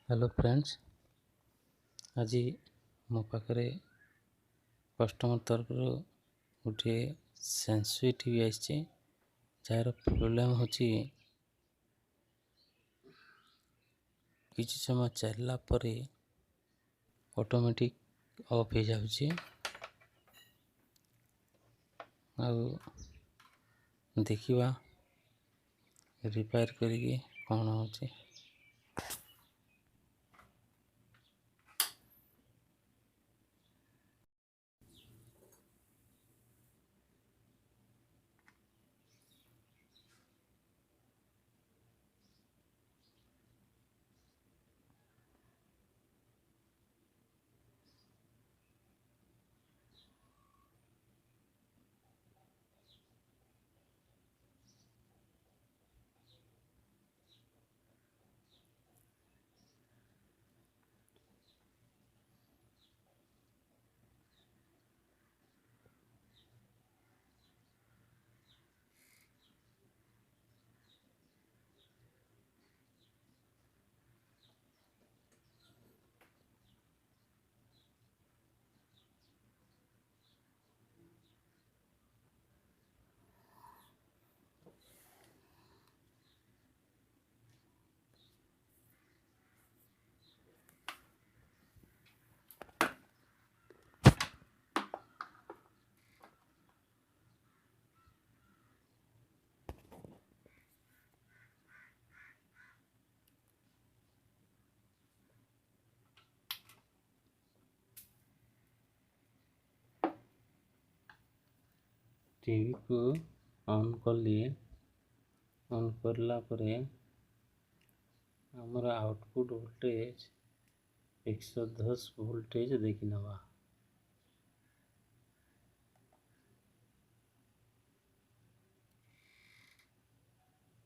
Hello friends, आज मो पाखे कस्टमर तरफ गोटे सेंसुई टीवी आसी जार प्रोब्लेम हो किसी समय चलला पर ऑटोमेटिक ऑफ हो जाऊँगी। देखिए रिपेयर करिके कौन होची। टीवी को ऑन कली ऑन करला परे हमर आउटपुट वोल्टेज 110 वोल्टेज देखी नवा।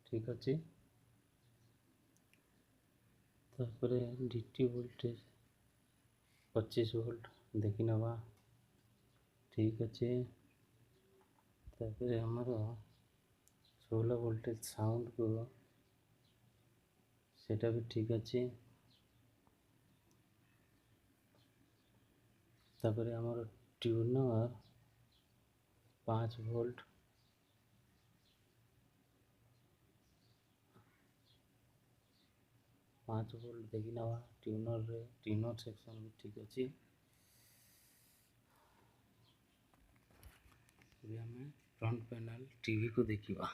ठीक अच्छे। तापरे डीटी वोल्टेज 25 वोल्ट देखी नवा। ठीक अच्छे। तापरे हमर 16 वोल्टेज साउंड को सेटा भी ठीक अच्छे। तापरे हमर ट्यूनर 5 वोल्ट देखी नवा। ट्यूनर सेक्शन भी ठीक अच्छे। फ्रंट पैनल टीवी को देखिवा।